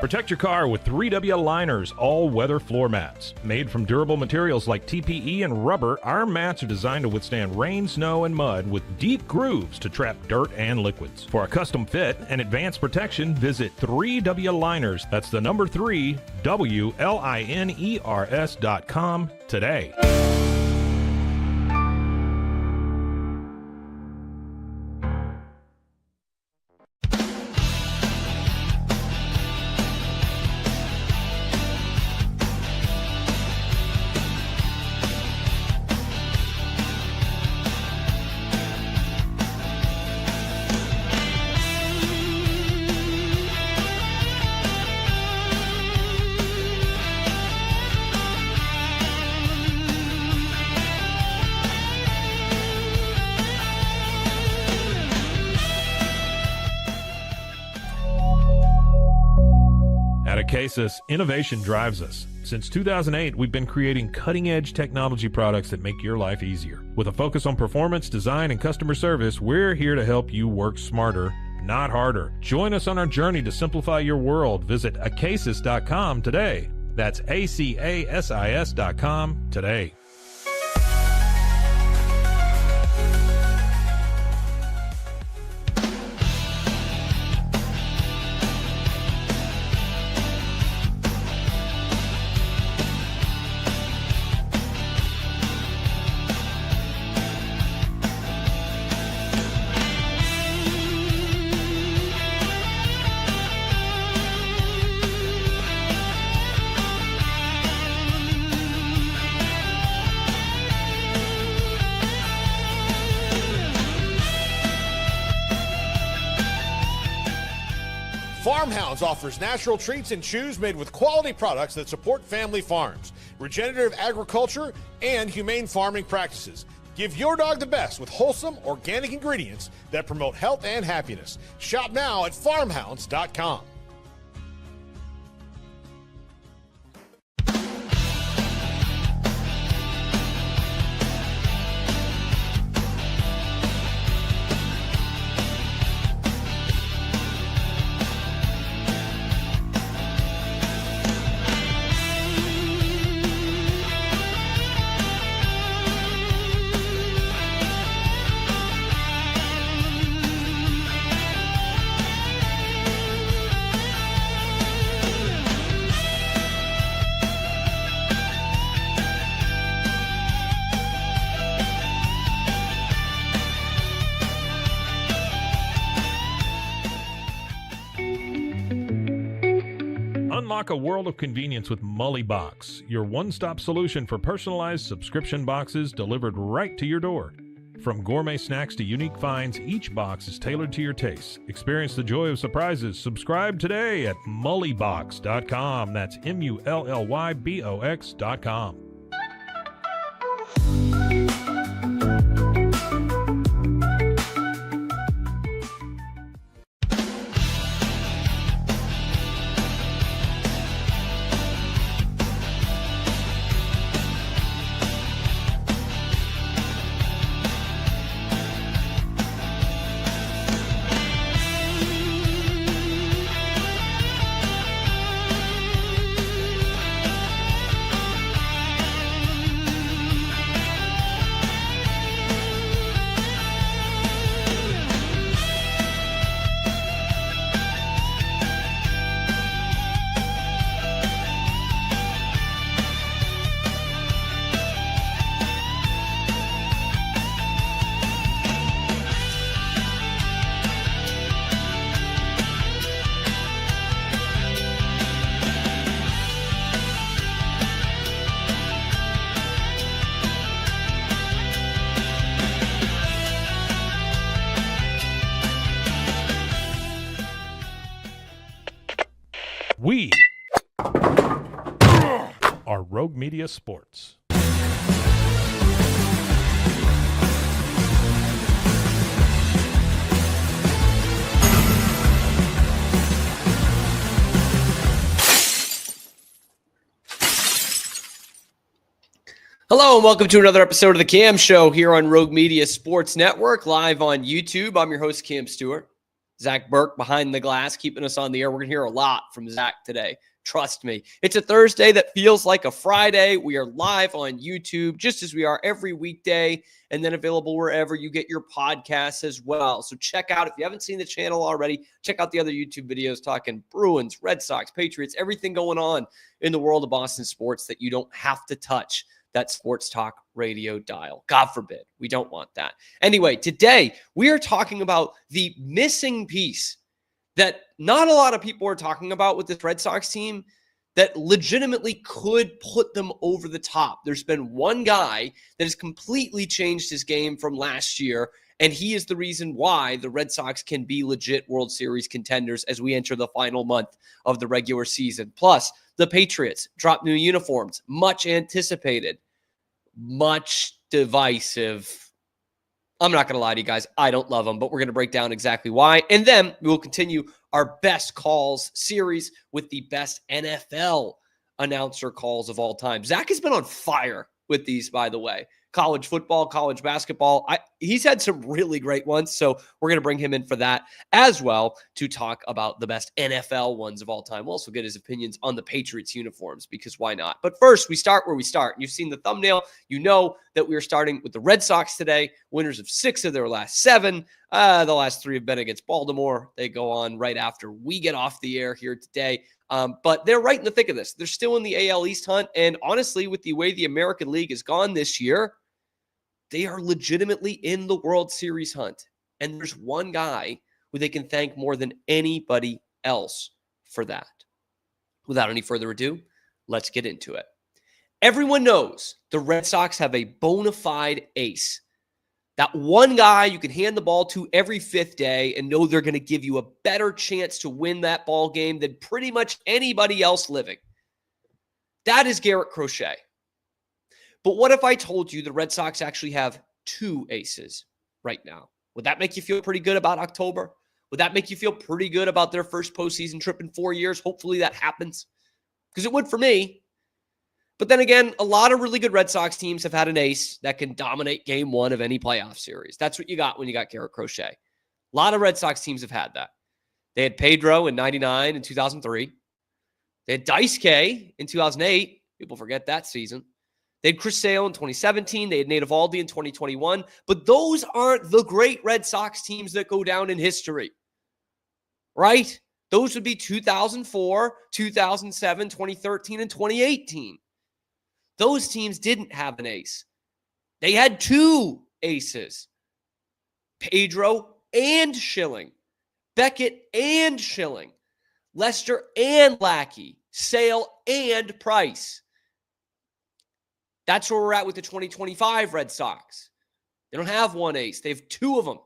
Protect your car with 3W Liners all-weather floor mats. Made from durable materials like TPE and rubber, our mats are designed to withstand rain, snow, and mud with deep grooves to trap dirt and liquids. For a custom fit and advanced protection, visit 3W Liners. That's the number 3, WLINERS.com today. Cases, innovation drives us. Since 2008, we've been creating cutting-edge technology products that make your life easier. With a focus on performance, design, and customer service, we're here to help you work smarter, not harder. Join us on our journey to simplify your world. Visit acasis.com today. That's ACASIS.com today. Farmhounds offers natural treats and chews made with quality products that support family farms, regenerative agriculture, and humane farming practices. Give your dog the best with wholesome, organic ingredients that promote health and happiness. Shop now at farmhounds.com. Unlock a world of convenience with Mully Box, your one-stop solution for personalized subscription boxes delivered right to your door. From gourmet snacks to unique finds, each box is tailored to your tastes. Experience the joy of surprises. Subscribe today at mullybox.com. That's MULLYBOX.com. We are Rogue Media Sports. Hello and welcome to another episode of the Cam Show here on Rogue Media Sports Network, live on YouTube. I'm your host, Cam Stewart. Zach Burke behind the glass, keeping us on the air. We're going to hear a lot from Zach today. Trust me. It's a Thursday that feels like a Friday. We are live on YouTube, just as we are every weekday, and then available wherever you get your podcasts as well. So check out, if you haven't seen the channel already, check out the other YouTube videos talking Bruins, Red Sox, Patriots, everything going on in the world of Boston sports that you don't have to touch that sports talk radio dial. God forbid. We don't want that. Anyway, today we are talking about the missing piece that not a lot of people are talking about with this Red Sox team that legitimately could put them over the top. There's been one guy that has completely changed his game from last year, and he is the reason why the Red Sox can be legit World Series contenders as we enter the final month of the regular season. Plus, the Patriots dropped new uniforms, much anticipated, much divisive. I'm not going to lie to you guys. I don't love them, but we're going to break down exactly why. And then we will continue our best calls series with the best NFL announcer calls of all time. Zach has been on fire with these, by the way. College football, college basketball. He's had some really great ones, so we're going to bring him in for that as well to talk about the best NFL ones of all time. We'll also get his opinions on the Patriots uniforms, because why not? But first, we start where we start. You've seen the thumbnail. You know that we are starting with the Red Sox today, winners of 6 of their last 7. The last 3 have been against Baltimore. They go on right after we get off the air here today. But they're right in the thick of this. They're still in the AL East hunt. And honestly, with the way the American League has gone this year, they are legitimately in the World Series hunt. And there's one guy who they can thank more than anybody else for that. Without any further ado, let's get into it. Everyone knows the Red Sox have a bona fide ace. That one guy you can hand the ball to every 5th day and know they're going to give you a better chance to win that ball game than pretty much anybody else living. That is Garrett Crochet. But what if I told you the Red Sox actually have 2 aces right now? Would that make you feel pretty good about October? Would that make you feel pretty good about their first postseason trip in 4 years? Hopefully that happens, because it would for me. But then again, a lot of really good Red Sox teams have had an ace that can dominate game 1 of any playoff series. That's what you got when you got Garrett Crochet. A lot of Red Sox teams have had that. They had Pedro in 99 and 2003. They had Dice K in 2008. People forget that season. They had Chris Sale in 2017. They had Nate Eovaldi in 2021. But those aren't the great Red Sox teams that go down in history, right? Those would be 2004, 2007, 2013, and 2018. Those teams didn't have an ace. They had 2 aces. Pedro and Schilling. Beckett and Schilling. Lester and Lackey. Sale and Price. That's where we're at with the 2025 Red Sox. They don't have 1 ace. They have 2 of them.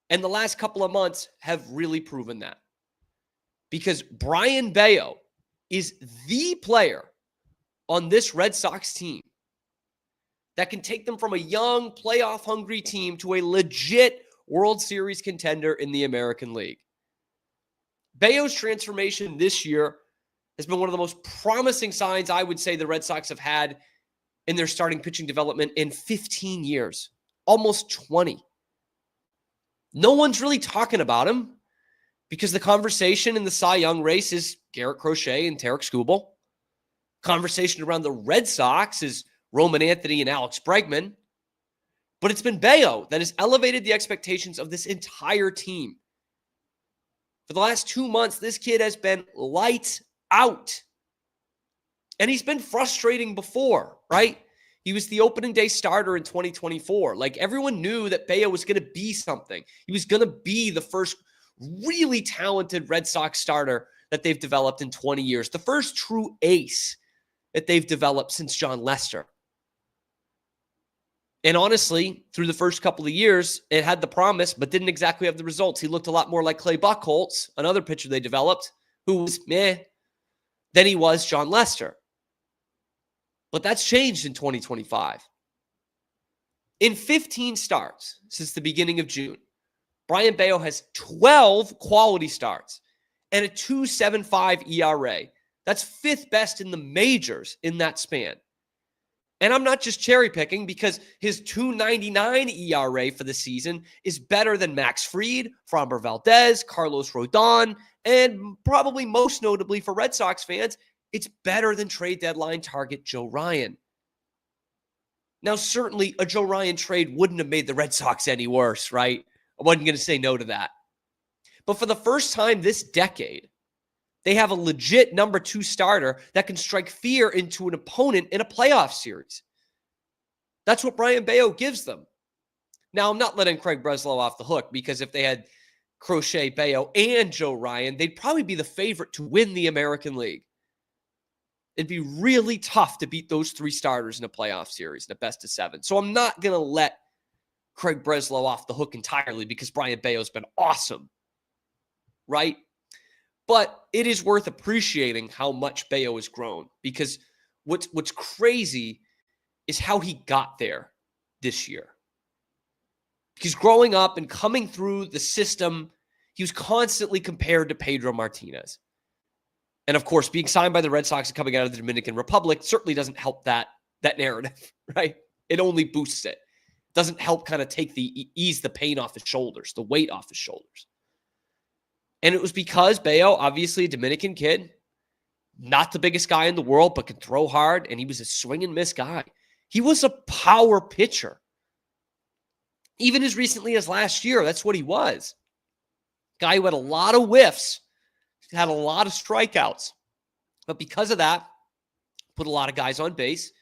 And the last couple of months have really proven that. Because Brayan Bello is the player on this Red Sox team that can take them from a young, playoff-hungry team to a legit World Series contender in the American League. Bello's transformation this year has been one of the most promising signs I would say the Red Sox have had in their starting pitching development in 15 years, almost 20. No one's really talking about him because the conversation in the Cy Young race is Garrett Crochet and Tarek Skubal. Conversation around the Red Sox is Roman Anthony and Alex Bregman. But it's been Bello that has elevated the expectations of this entire team. For the last 2 months, this kid has been lights out. And he's been frustrating before, right? He was the opening day starter in 2024. Like, everyone knew that Bello was going to be something. He was going to be the first really talented Red Sox starter that they've developed in 20 years. The first true ace that they've developed since John Lester. And honestly, through the first couple of years, it had the promise, but didn't exactly have the results. He looked a lot more like Clay Buchholz, another pitcher they developed, who was meh, than he was John Lester. But that's changed in 2025. In 15 starts since the beginning of June, Brayan Bello has 12 quality starts and a 2.75 ERA. That's 5th best in the majors in that span. And I'm not just cherry picking because his 2.99 ERA for the season is better than Max Fried, Framber Valdez, Carlos Rodon, and probably most notably for Red Sox fans, it's better than trade deadline target Joe Ryan. Now, certainly a Joe Ryan trade wouldn't have made the Red Sox any worse, right? I wasn't going to say no to that. But for the first time this decade, they have a legit number 2 starter that can strike fear into an opponent in a playoff series. That's what Brayan Bello gives them. Now, I'm not letting Craig Breslow off the hook because if they had Crochet, Bello, and Joe Ryan, they'd probably be the favorite to win the American League. It'd be really tough to beat those 3 starters in a playoff series in a best of 7. So I'm not going to let Craig Breslow off the hook entirely because Brayan Bello's been awesome, right? But it is worth appreciating how much Bello has grown because what's crazy is how he got there this year. Because growing up and coming through the system, he was constantly compared to Pedro Martinez. And of course, being signed by the Red Sox and coming out of the Dominican Republic certainly doesn't help that narrative, right? It only boosts it. Doesn't help kind of ease the pain off his shoulders, the weight off his shoulders. And it was because Bello, obviously a Dominican kid, not the biggest guy in the world, but can throw hard, and he was a swing and miss guy. He was a power pitcher. Even as recently as last year, that's what he was. Guy who had a lot of whiffs, had a lot of strikeouts. But because of that, put a lot of guys on base.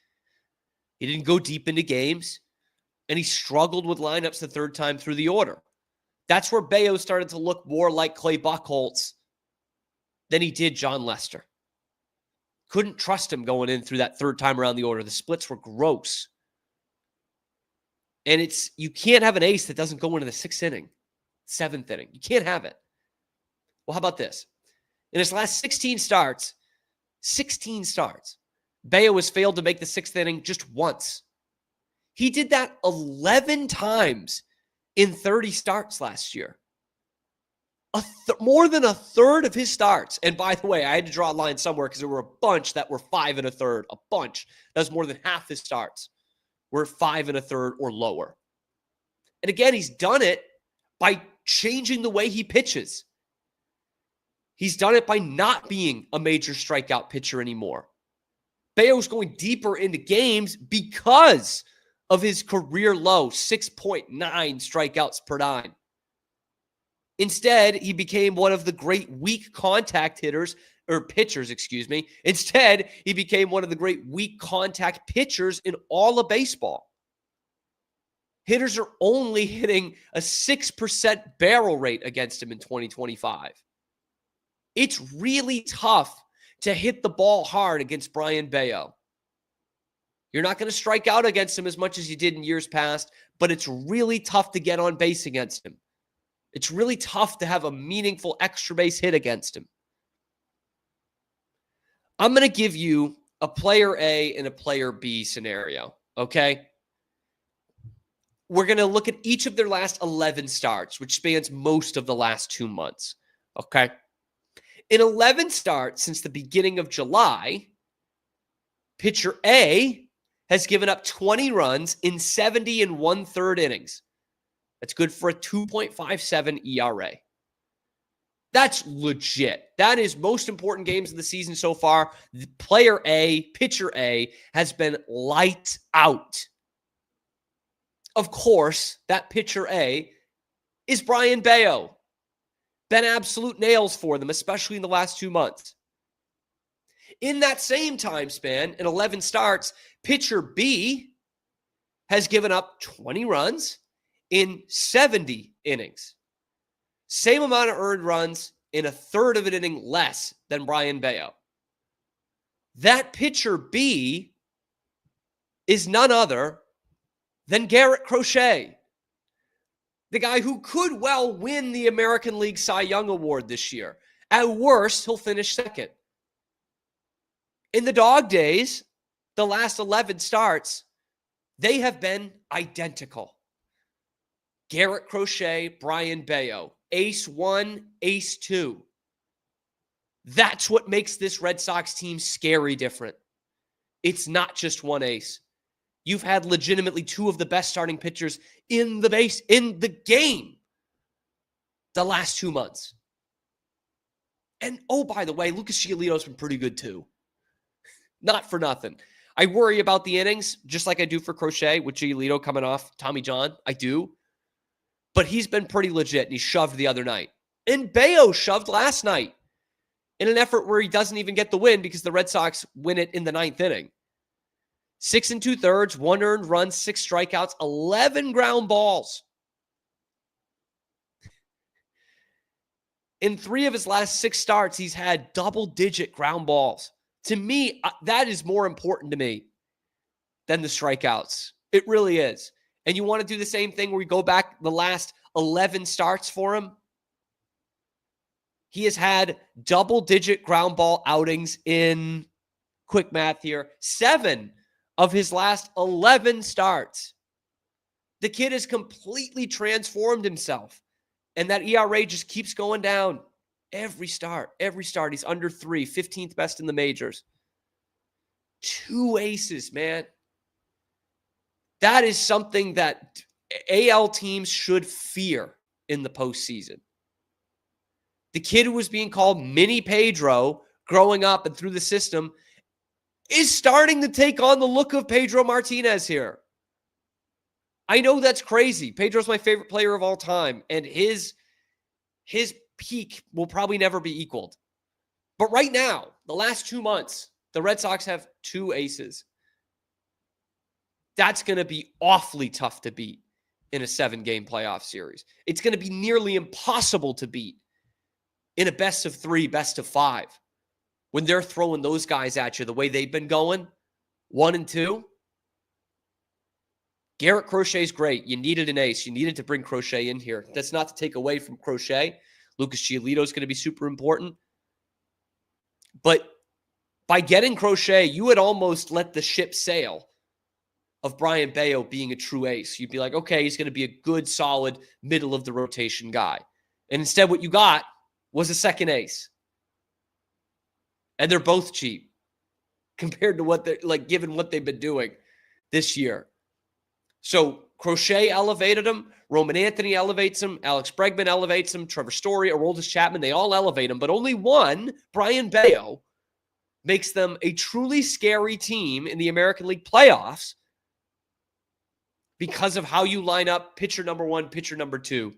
He didn't go deep into games, and he struggled with lineups the third time through the order. That's where Bello started to look more like Clay Buchholz than he did John Lester. Couldn't trust him going in through that third time around the order. The splits were gross. And you can't have an ace that doesn't go into the 6th inning, 7th inning. You can't have it. Well, how about this? In his last 16 starts, Bello has failed to make the 6th inning just once. He did that 11 times in 30 starts last year. More than a third of his starts. And by the way, I had to draw a line somewhere because there were a bunch that were 5 1/3. A bunch. That was more than half his starts were 5 1/3 or lower. And again, he's done it by changing the way he pitches. He's done it by not being a major strikeout pitcher anymore. Bello's going deeper into games because of his career low 6.9 strikeouts per 9. Instead, he became one of the great weak contact pitchers. Instead, he became one of the great weak contact pitchers in all of baseball. Hitters are only hitting a 6% barrel rate against him in 2025. It's really tough to hit the ball hard against Brayan Bello. You're not going to strike out against him as much as you did in years past, but it's really tough to get on base against him. It's really tough to have a meaningful extra base hit against him. I'm going to give you a player A and a player B scenario, okay? We're going to look at each of their last 11 starts, which spans most of the last 2 months, okay? In 11 starts since the beginning of July, pitcher A has given up 20 runs in 70 1/3 innings. That's good for a 2.57 ERA. That's legit. That is most important games of the season so far. The player A, pitcher A, has been lights out. Of course, that pitcher A is Brayan Bello. Been absolute nails for them, especially in the last 2 months. In that same time span, in 11 starts, pitcher B has given up 20 runs in 70 innings. Same amount of earned runs in a third of an inning less than Brayan Bello. That pitcher B is none other than Garrett Crochet, the guy who could well win the American League Cy Young Award this year. At worst, he'll finish second. In the dog days, the last 11 starts, they have been identical. Garrett Crochet, Brayan Bello, ace 1, ace 2. That's what makes this Red Sox team scary different. It's not just one ace. You've had legitimately two of the best starting pitchers in the game the last 2 months. And oh, by the way, Lucas Giolito's been pretty good too. Not for nothing. I worry about the innings, just like I do for Crochet with Giolito coming off Tommy John. I do. But he's been pretty legit, and he shoved the other night. And Bello shoved last night in an effort where he doesn't even get the win because the Red Sox win it in the 9th inning. 6 2/3, 1 earned run, 6 strikeouts, 11 ground balls. In 3 of his last 6 starts, he's had double-digit ground balls. To me, that is more important to me than the strikeouts. It really is. And you want to do the same thing where we go back the last 11 starts for him? He has had double-digit ground ball outings in, quick math here, 7 of his last 11 starts. The kid has completely transformed himself. And that ERA just keeps going down. Every start. He's under 3, 15th best in the majors. 2 aces, man. That is something that AL teams should fear in the postseason. The kid who was being called Mini Pedro growing up and through the system is starting to take on the look of Pedro Martinez here. I know that's crazy. Pedro's my favorite player of all time, and his peak will probably never be equaled. But right now, the last 2 months, the Red Sox have 2 aces. That's going to be awfully tough to beat in a 7-game playoff series. It's going to be nearly impossible to beat in a best of 3, best of 5. When they're throwing those guys at you the way they've been going, 1 and 2. Garrett Crochet's great. You needed an ace. You needed to bring Crochet in here. That's not to take away from Crochet. Lucas Giolito is going to be super important. But by getting Crochet, you had almost let the ship sail of Brayan Bello being a true ace. You'd be like, okay, he's going to be a good, solid, middle-of-the-rotation guy. And instead what you got was a second ace. And they're both cheap compared to what they're, like, given what they've been doing this year. So Crochet elevated him. Roman Anthony elevates him. Alex Bregman elevates him. Trevor Story, Aroldis Chapman, they all elevate him. But only one, Brayan Bello, makes them a truly scary team in the American League playoffs because of how you line up pitcher number 1, pitcher number 2,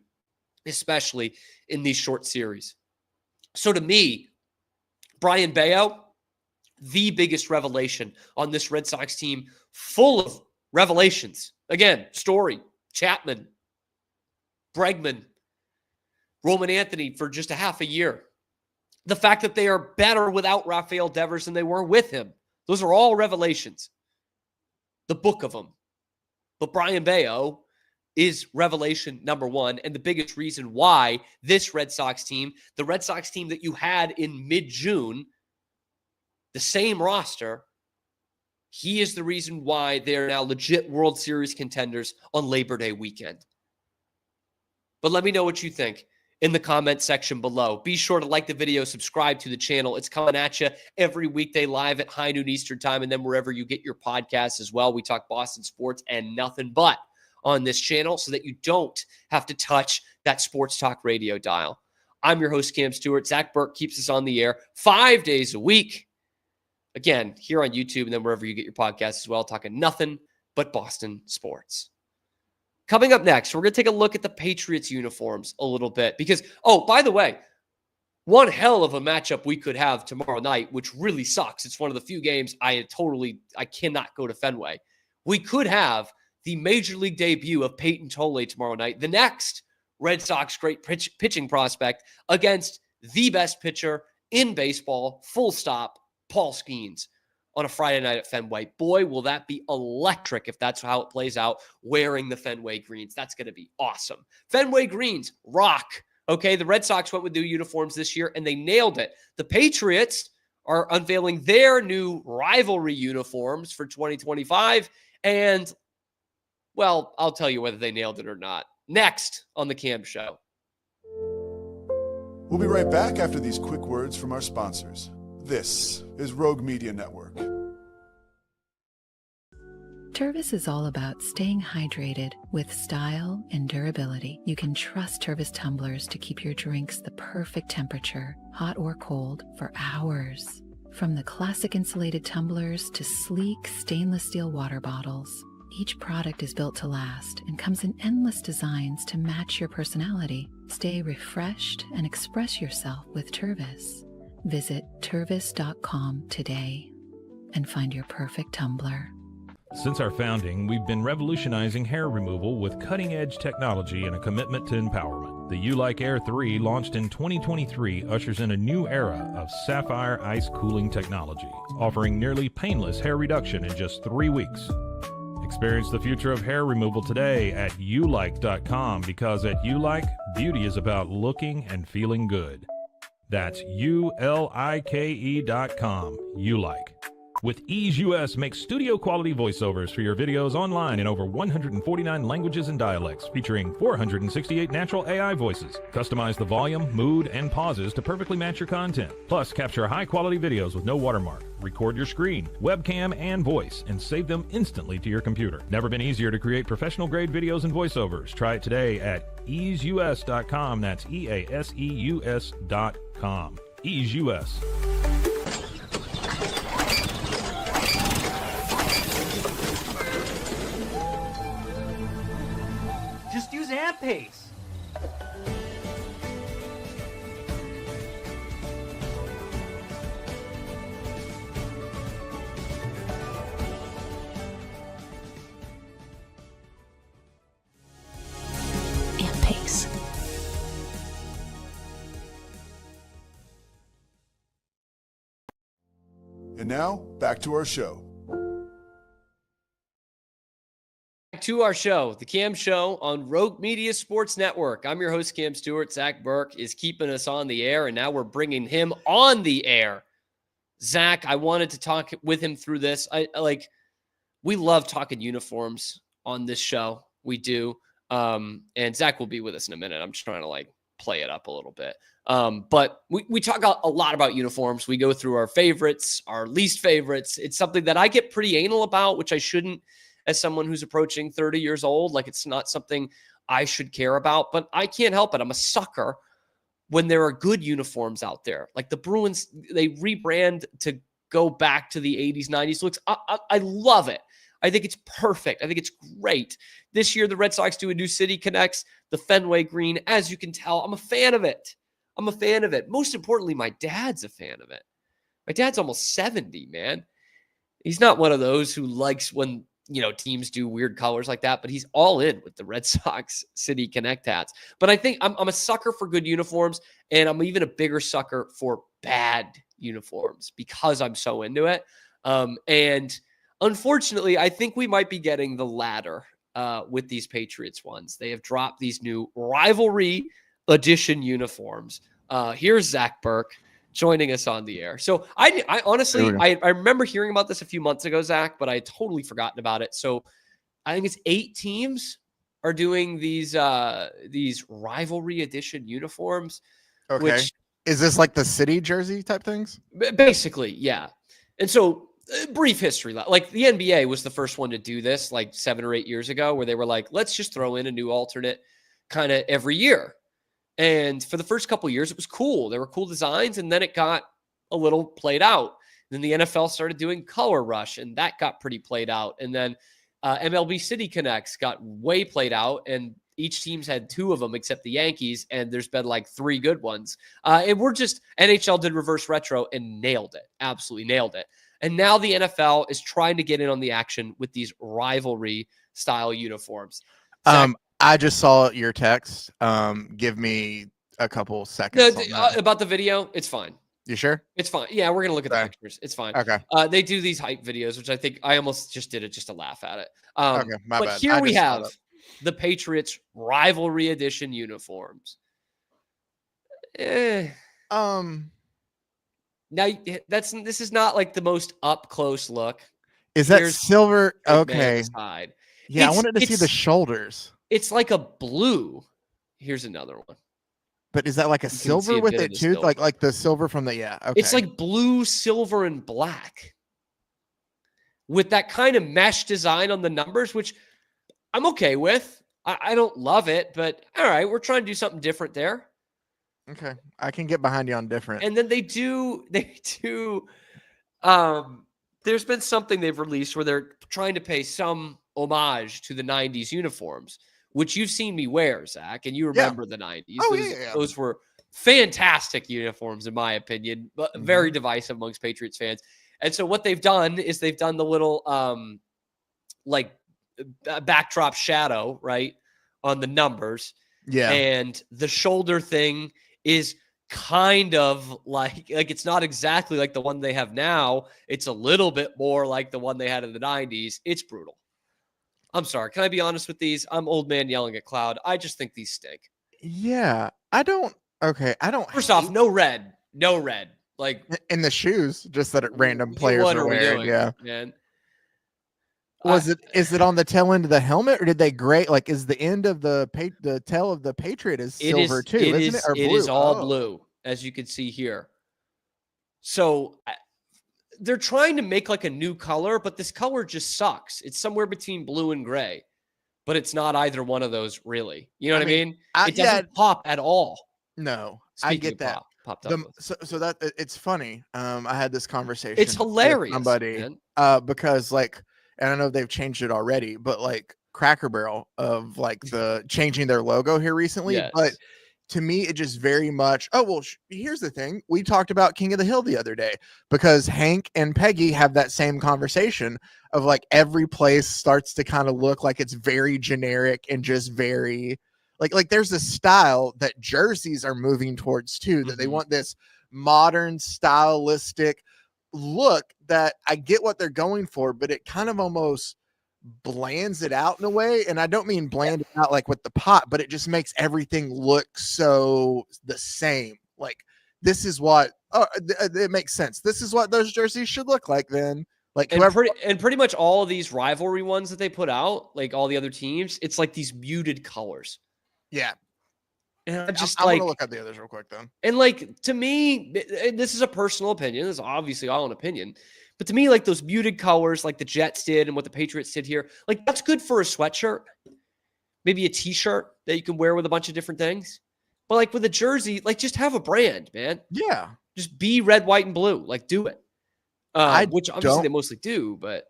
especially in these short series. So to me, Brayan Bello, the biggest revelation on this Red Sox team, full of revelations. Again, Story, Chapman, Bregman, Roman Anthony for just a half a year. The fact that they are better without Rafael Devers than they were with him. Those are all revelations. The book of them. But Brayan Bello is revelation number 1 and the biggest reason why this Red Sox team, the Red Sox team that you had in mid-June, the same roster, he is the reason why they're now legit World Series contenders on Labor Day weekend. But let me know what you think in the comment section below. Be sure to like the video, subscribe to the channel. It's coming at you every weekday live at high noon Eastern time, and then wherever you get your podcasts as well. We talk Boston sports and nothing but on this channel so that you don't have to touch that sports talk radio dial. I'm your host, Cam Stewart. Zach Burke keeps us on the air 5 days a week. Again, here on YouTube and then wherever you get your podcasts as well, talking nothing but Boston sports. Coming up next, we're going to take a look at the Patriots uniforms a little bit because, oh, by the way, one hell of a matchup we could have tomorrow night, which really sucks. It's one of the few games I cannot go to Fenway. We could have the Major League debut of Peyton Tolle tomorrow night, the next Red Sox great pitching prospect against the best pitcher in baseball, full stop, Paul Skeens, on a Friday night at Fenway. Boy, will that be electric if that's how it plays out, wearing the Fenway greens. That's going to be awesome. Fenway greens, rock. Okay, the Red Sox went with new uniforms this year, and they nailed it. The Patriots are unveiling their new rivalry uniforms for 2025, and, well, I'll tell you whether they nailed it or not. Next on The Cam Show. We'll be right back after these quick words from our sponsors. This is Rogue Media Network. Tervis is all about staying hydrated with style and durability. You can trust Tervis tumblers to keep your drinks the perfect temperature, hot or cold, for hours. From the classic insulated tumblers to sleek stainless steel water bottles, each product is built to last and comes in endless designs to match your personality. Stay refreshed and express yourself with Tervis. Visit tervis.com today and find your perfect tumbler. Since our founding, we've been revolutionizing hair removal with cutting-edge technology and a commitment to empowerment. The U-Like Air 3, launched in 2023, ushers in a new era of sapphire ice cooling technology, offering nearly painless hair reduction in just 3 weeks. Experience the future of hair removal today at ulike.com, because at U-Like, beauty is about looking and feeling good. That's ulike.com. U-Like. With Ease US, make studio-quality voiceovers for your videos online in over 149 languages and dialects, featuring 468 natural AI voices. Customize the volume, mood, and pauses to perfectly match your content. Plus, capture high-quality videos with no watermark. Record your screen, webcam, and voice, and save them instantly to your computer. Never been easier to create professional-grade videos and voiceovers. Try it today at easeus.com. That's EASEUS.com. Ease US. Just use AMP-Pace. AMP-Pace. And now, back to our show. To our show, the Cam Show on Rogue Media Sports Network. I'm your host, Cam Stewart. Zach Burke is keeping us on the air, and now we're bringing him on the air. Zach, I wanted to talk with him through this. We love talking uniforms on this show. We do. And Zach will be with us in a minute. I'm just trying to play it up a little bit. But we talk a lot about uniforms. We go through our favorites, our least favorites. It's something that I get pretty anal about, which I shouldn't, as someone who's approaching 30 years old. It's not something I should care about, but I can't help it. I'm a sucker when there are good uniforms out there. Like the Bruins, they rebrand to go back to the 80s, 90s looks. I love it. I think it's perfect. I think it's great. This year, the Red Sox do a new City Connects, the Fenway Green. As you can tell, I'm a fan of it. Most importantly, my dad's a fan of it. My dad's almost 70, man. He's not one of those who likes when teams do weird colors like that, but he's all in with the Red Sox City Connect hats. But I think I'm a sucker for good uniforms, and I'm even a bigger sucker for bad uniforms because I'm so into it. And unfortunately, I think we might be getting the latter with these Patriots ones. They have dropped these new rivalry edition uniforms. Here's Zach Burke joining us on the air. So I honestly, I remember hearing about this a few months ago, Zach, but I had totally forgotten about it. So I think it's 8 teams are doing these rivalry edition uniforms. Okay. Which, is this like the city jersey type things? Basically, yeah. And so brief history, like the NBA was the first one to do this 7 or 8 years ago, where they were like, let's just throw in a new alternate kind of every year. And for the first couple of years, it was cool. There were cool designs, and then it got a little played out. Then the NFL started doing Color Rush, and that got pretty played out. And then MLB City Connects got way played out, and each team's had 2 of them except the Yankees, and there's been 3 good ones. And NHL did reverse retro and nailed it, absolutely nailed it. And now the NFL is trying to get in on the action with these rivalry-style uniforms. Zach, I just saw your text. Give me a couple seconds. About the video, it's fine. You sure? It's fine. Yeah, we're going to look at the pictures. It's fine. Okay. They do these hype videos, which I think I almost just did it just to laugh at it. Okay, my bad. Here we have the Patriots rivalry edition uniforms. Now, this is not the most up close look. Is that silver? Okay. Side. Yeah, I wanted to see the shoulders. It's like a blue. Here's another one. But is that like a silver with it too? Like the silver from the okay. It's like blue, silver, and black. with that kind of mesh design on the numbers, which I'm okay with. I don't love it, but all right, we're trying to do something different there. Okay. I can get behind you on different. And then they do, there's been something they've released where they're trying to pay some homage to the 90s uniforms, which you've seen me wear, Zach, and you remember the 90s. Oh, Those were fantastic uniforms, in my opinion, but very divisive amongst Patriots fans. And so what they've done is they've done the little backdrop shadow, right, on the numbers. Yeah. And the shoulder thing is kind of like it's not exactly like the one they have now. It's a little bit more like the one they had in the 90s. It's brutal. I'm sorry. Can I be honest with these? I'm old man yelling at cloud. I just think these stink. Yeah. I don't. First off, no red. Like in the shoes, just that random players what are we wearing. doing, Yeah. man? Is it on the tail end of the helmet, or did they gray? Like, is the end of the tail of the Patriot is silver too? Isn't it? Or blue? It is all blue, as you can see here. So they're trying to make like a new color, but this color just sucks. It's somewhere between blue and gray, but it's not either one of those really. You know what I mean? It doesn't pop at all. No, Speaking I get that. Pop So that it's funny. I had this conversation. It's hilarious, with somebody, because like, and I know they've changed it already, but like Cracker Barrel of like the changing their logo here recently. Yes. But to me, it just very much. Oh well, here's the thing. We talked about King of the Hill the other day because Hank and Peggy have that same conversation of like every place starts to kind of look like it's very generic and just very like there's a style that jerseys are moving towards too, that they want this modern stylistic look that I get what they're going for, but it kind of almost blands it out in a way. And I don't mean bland it out like with the pot, but it just makes everything look so the same. Like this is what it makes sense. This is what those jerseys should look like then. Like and pretty much all of these rivalry ones that they put out, like all the other teams, it's like these muted colors. Yeah. And I'm just I'm gonna look at the others real quick then. And like to me, this is a personal opinion. This is obviously all an opinion. But to me, like those muted colors, like the Jets did and what the Patriots did here, like that's good for a sweatshirt, maybe a t-shirt that you can wear with a bunch of different things. But like with a jersey, like just have a brand, man. Yeah. Just be red, white, and blue. Like do it. Which obviously they mostly do, but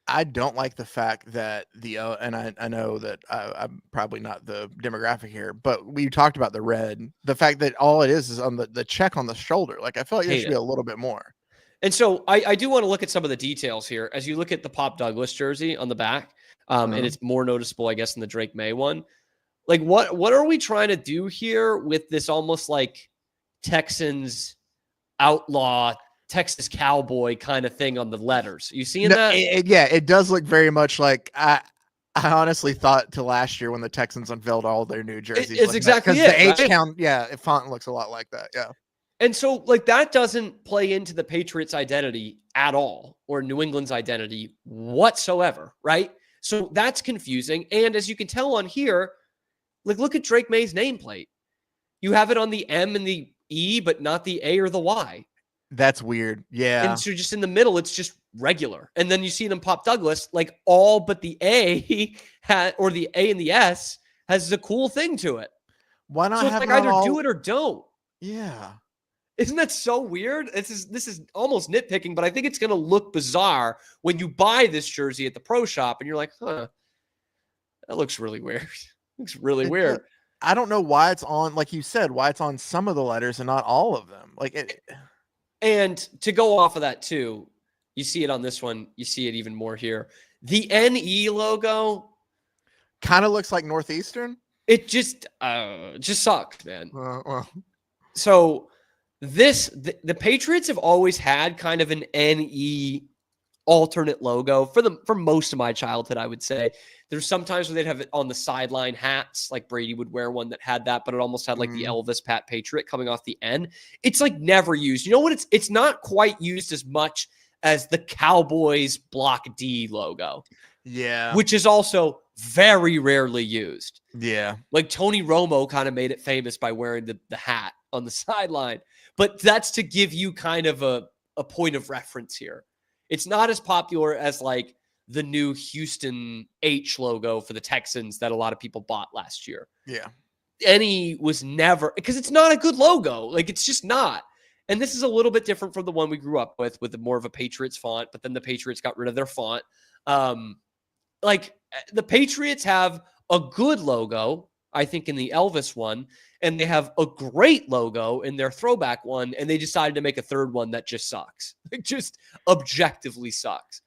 I don't like the fact that and I know that I'm probably not the demographic here, but we talked about the red, the fact that all it is on the check on the shoulder. Like I feel like there should be a little bit more. And so I do want to look at some of the details here. As you look at the Pop Douglas jersey on the back, and it's more noticeable, I guess, than the Drake May one. Like what are we trying to do here with this almost like Texans outlaw Texas cowboy kind of thing on the letters? You seeing that? It does look very much like I honestly thought to last year when the Texans unveiled all their new jerseys. It's exactly it. The H count, font looks a lot like that. Yeah. And so like that doesn't play into the Patriots' identity at all or New England's identity whatsoever, right? So that's confusing. And as you can tell on here, like look at Drake May's nameplate. You have it on the M and the E, but not the A or the Y. That's weird. Yeah. And so just in the middle, it's just regular. And then you see them Pop Douglas, like all but the A or the A and the S has a cool thing to it. Why not so it's have like either do it or don't. Yeah. Isn't that so weird? This is almost nitpicking, but I think it's going to look bizarre when you buy this jersey at the pro shop and you're like, that looks really weird. Looks really weird. I don't know why it's on, like you said, why it's on some of the letters and not all of them. Like it. And to go off of that too, you see it on this one. You see it even more here. The NE logo kind of looks like Northeastern. It just sucks, man. Well. So the Patriots have always had kind of an NE alternate logo for most of my childhood, I would say. There's sometimes where they'd have it on the sideline hats, like Brady would wear one that had that, but it almost had like the Elvis Pat Patriot coming off the N. It's like never used. You know what? It's not quite used as much as the Cowboys Block D logo. Yeah. Which is also very rarely used. Yeah. Like Tony Romo kind of made it famous by wearing the hat on the sideline. But that's to give you kind of a point of reference here. It's not as popular as like the new Houston H logo for the Texans that a lot of people bought last year. Yeah. Any was never, because it's not a good logo. Like, it's just not. And this is a little bit different from the one we grew up with more of a Patriots font, but then the Patriots got rid of their font. Like, the Patriots have a good logo, I think, in the Elvis one, and they have a great logo in their throwback one, and they decided to make a third one that just sucks. It just objectively sucks.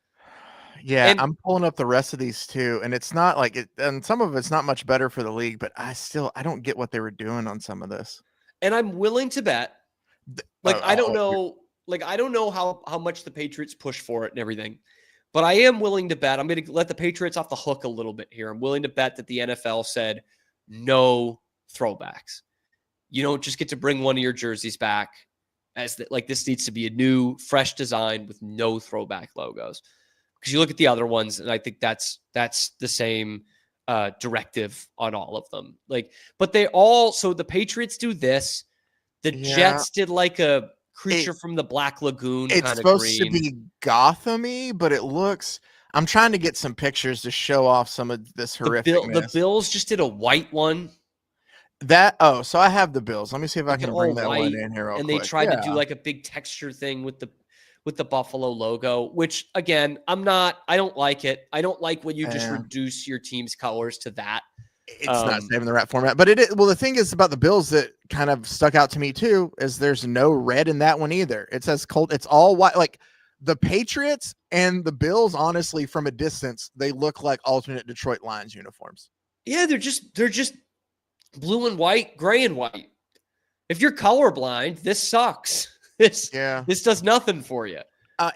Yeah, And I'm pulling up the rest of these too, and it's not like it, and some of it's not much better for the league, but I don't get what they were doing on some of this. and I'm willing to bet, like, I don't know how much the Patriots push for it and everything, but I am willing to bet. I'm going to let the Patriots off the hook a little bit here. I'm willing to bet that the NFL said no throwbacks. You don't just get to bring one of your jerseys back, like, this needs to be a new, fresh design with no throwback logos. Because you look at the other ones, and I think that's the same directive on all of them. Like, but so the Patriots do this. The Jets did like a creature from the Black Lagoon kind of green. It's supposed to be Gotham-y, but it looks. I'm trying to get some pictures to show off some of this horrificness. The Bills just did a white one. So I have the Bills. Let me see if I can bring that one in here real quick. And they tried to do like a big texture thing with the Buffalo logo, which, again, I don't like it. I don't like when you just reduce your team's colors to that. It's not saving the right format, but the thing is about the Bills that kind of stuck out to me too is there's no red in that one either. It says it's all white. Like, the Patriots and the Bills, honestly, from a distance, they look like alternate Detroit Lions uniforms. Yeah, they're just blue and white, gray and white. If you're colorblind, this sucks. This does nothing for you.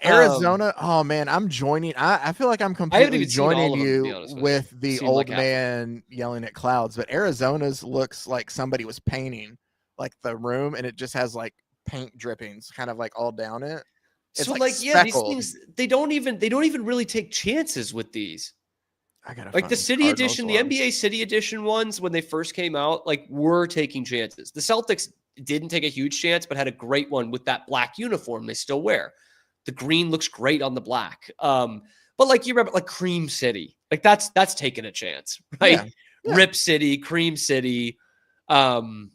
Arizona, oh man, I'm joining. I feel like I'm completely joining you with the old man yelling at clouds. But Arizona's looks like somebody was painting like the room, and it just has like paint drippings, kind of like all down it. It's so like these things, they don't even really take chances with these. Like the City Edition, the NBA City Edition ones, when they first came out, like, were taking chances. The Celtics didn't take a huge chance, but had a great one with that black uniform they still wear. The green looks great on the black. But like, you remember, like, Cream City, like that's taking a chance, right? Yeah. Rip City, Cream City. The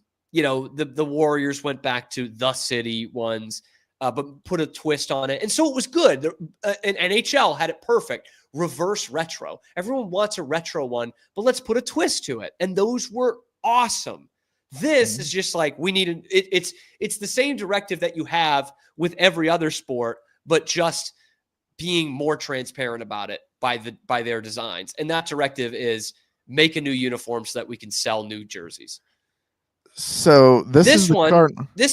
Warriors went back to the City ones, but put a twist on it. And so it was good. And NHL had it perfect. Reverse retro. Everyone wants a retro one, but let's put a twist to it. And those were awesome. This is just like, we need it's the same directive that you have with every other sport, but just being more transparent about it by their designs. And that directive is make a new uniform so that we can sell new jerseys. So this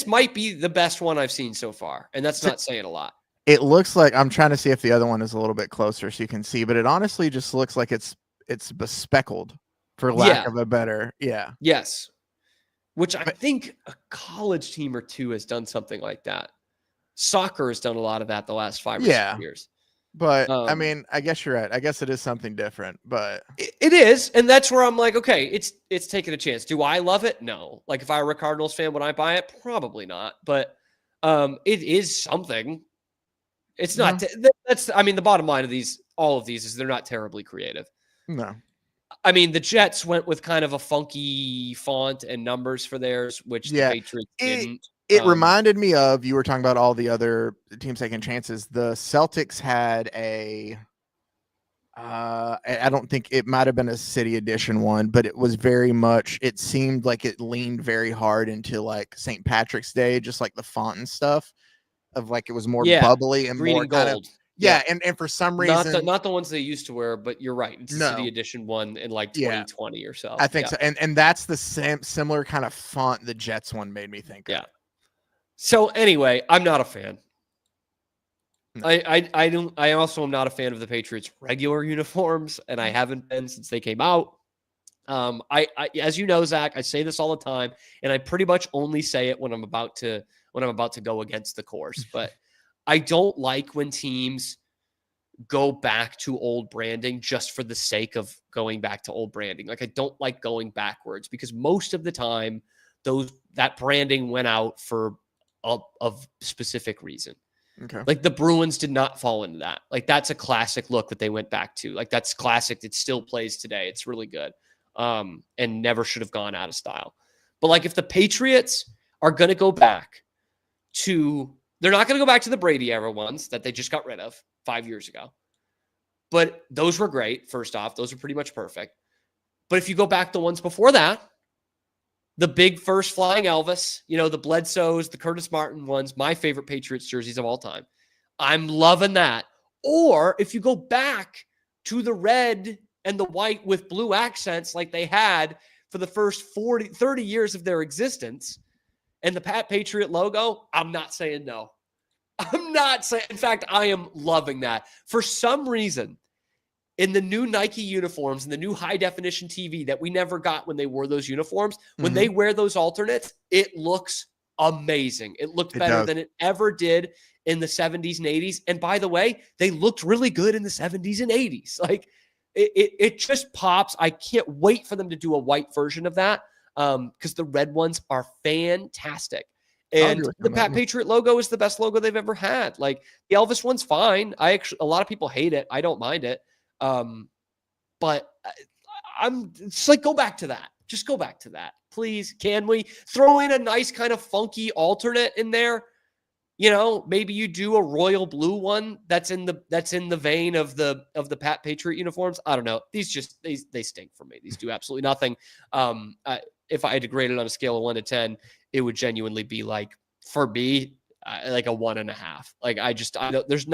might be the best one I've seen so far, and that's not saying a lot. It looks like, I'm trying to see if the other one is a little bit closer so you can see, but it honestly just looks like it's bespeckled, for lack of a better. Yeah. Yes. Which I think a college team or two has done something like that. Soccer has done a lot of that the last 5 or 6 years. But I mean, I guess you're right. I guess it is something different, but it is. And that's where I'm like, okay, it's taking a chance. Do I love it? No. Like, if I were a Cardinals fan, would I buy it? Probably not. But it is something. It's not. The bottom line of all of these is they're not terribly creative. No. I mean, the Jets went with kind of a funky font and numbers for theirs, which the Patriots didn't. It reminded me of, you were talking about all the other teams taking chances. The Celtics had I don't think it might have been a City Edition one, but it was very much, it seemed like it leaned very hard into like St. Patrick's Day, just like the font and stuff of like, it was more bubbly and green more and gold. Kind of, and for some reason, not the ones they used to wear, but you're right. It's a City Edition one in like 2020 or so. I think so. And that's the similar kind of font the Jets one made me think of. So anyway, I'm not a fan. No. I also am not a fan of the Patriots regular uniforms, and I haven't been since they came out. I as you know, Zach, I say this all the time, and I pretty much only say it when I'm about to go against the course. But I don't like when teams go back to old branding just for the sake of going back to old branding. Like, I don't like going backwards, because most of the time that branding went out for a specific reason. Okay. Like the Bruins did not fall into that. Like that's a classic look that they went back to. Like that's classic. It still plays today. It's really good. And never should have gone out of style. But like if the Patriots are going to go back to, they're not going to go back to the Brady era ones that they just got rid of 5 years ago. But those were great. First off, those are pretty much perfect. But if you go back the ones before that, the big first flying Elvis, you know, the Bledsoes, the Curtis Martin ones, my favorite Patriots jerseys of all time. I'm loving that. Or if you go back to the red and the white with blue accents like they had for the first 30 years of their existence and the Pat Patriot logo, I'm not saying no. I'm not saying, in fact, I am loving that. For some reason, in the new Nike uniforms and the new high definition TV that we never got when they wore those uniforms, when they wear those alternates, it looks amazing. It looked better than it ever did in the 70s and 80s. And by the way, they looked really good in the 70s and 80s. Like it just pops. I can't wait for them to do a white version of that because the red ones are fantastic. And the Pat Patriot logo is the best logo they've ever had. Like the Elvis one's fine. A lot of people hate it. I don't mind it. But I'm just like, go back to that. Just go back to that. Please. Can we throw in a nice kind of funky alternate in there? You know, maybe you do a royal blue one that's in the vein of the Pat Patriot uniforms. I don't know. These just, they stink for me. These do absolutely nothing. If I had to grade it on a scale of 1 to 10, it would genuinely be like, for me, like a 1.5. Like there's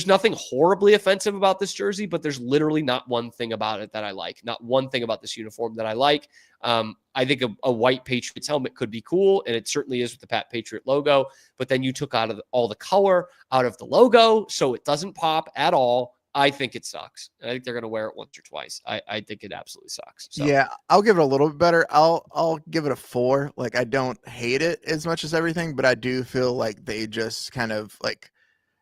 nothing horribly offensive about this jersey, but there's literally not one thing about it that I like. Not one thing about this uniform that I like. I think a white Patriots helmet could be cool, and it certainly is with the Pat Patriot logo, but then you took out of all the color out of the logo, so it doesn't pop at all. I think it sucks. I think they're going to wear it once or twice. I think it absolutely sucks. So. Yeah, I'll give it a little bit better. I'll give it a 4. Like, I don't hate it as much as everything, but I do feel like they just kind of like,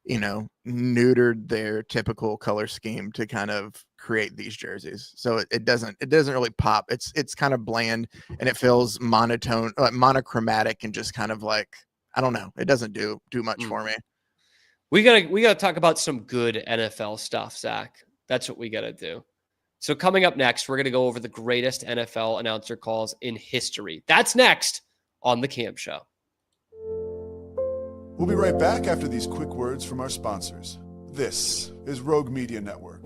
you know, neutered their typical color scheme to kind of create these jerseys. So it doesn't really pop. It's kind of bland and it feels monotone, like monochromatic, and just kind of like, I don't know. It doesn't do much for me. We gotta talk about some good NFL stuff, Zach. That's what we gotta do. So coming up next, we're gonna go over the greatest NFL announcer calls in history. That's next on the Cam Show. We'll be right back after these quick words from our sponsors. This is Rogue Media Network.